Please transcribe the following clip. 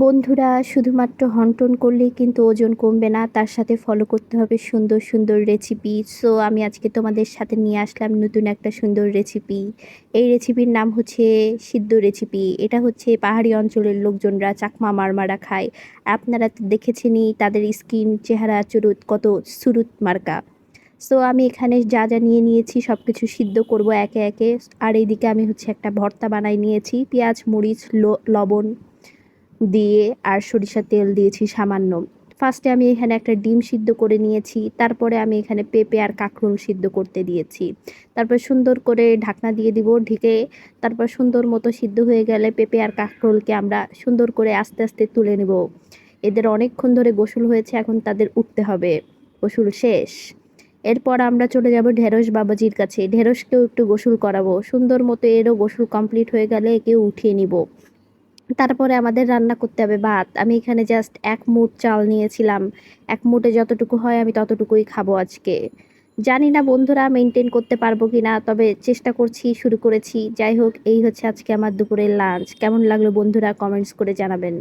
বন্ধুরা, শুধুমাত্র হন্টন করলেই কিন্তু ওজন কমবে না, তার সাথে ফলো করতে হবে সুন্দর সুন্দর রেসিপি। সো আমি আজকে তোমাদের সাথে নিয়ে আসলাম নতুন একটা সুন্দর রেসিপি। এই রেসিপির নাম হচ্ছে সিদ্ধ রেসিপি। এটা হচ্ছে পাহাড়ি অঞ্চলের লোকজনরা চাকমা মারমারা খায়। আপনারা তো দেখেছেনই তাদের স্কিন, চেহারা, চুরুত কত সুরুত মার্কা। সো আমি এখানে যা যা নিয়ে নিয়েছি সব কিছু সিদ্ধ করব একে একে। আর এইদিকে আমি হচ্ছে একটা ভর্তা বানাই নিয়েছি, পেঁয়াজ, মরিচ, লবণ দিয়ে আর সরিষার তেল দিয়েছি সামান্য। ফার্স্টে আমি এখানে একটা ডিম সিদ্ধ করে নিয়েছি, তারপরে আমি এখানে পেঁপে আর কাঁকরোল সিদ্ধ করতে দিয়েছি। তারপর সুন্দর করে ঢাকনা দিয়ে দিব ঢেকে। তারপর সুন্দর মতো সিদ্ধ হয়ে গেলে পেঁপে আর কাঁকরোলকে আমরা সুন্দর করে আস্তে আস্তে তুলে নেব। এদের অনেকক্ষণ ধরে গোসল হয়েছে, এখন তাদের উঠতে হবে। গোসল শেষ। এরপর আমরা চলে যাব ঢেঁড়স বাবাজির কাছে, ঢেঁড়সকেও একটু গোসল করাবো সুন্দর মতো। এরও গোসল কমপ্লিট হয়ে গেলে একেও উঠিয়ে নিব। তারপরে আমাদের রান্না করতে হবে ভাত। আমি এখানে জাস্ট ১ মুঠ চাল নিয়েছিলাম। ১ মুঠে যতটুকু হয় আমি ততটুকুই খাবো আজকে। জানি না বন্ধুরা মেইনটেইন করতে পারবো কিনা, তবে চেষ্টা করছি, শুরু করেছি। যাই হোক, এই হচ্ছে আজকে আমার দুপুরের লাঞ্চ। কেমন লাগলো বন্ধুরা কমেন্টস করে জানাবেন।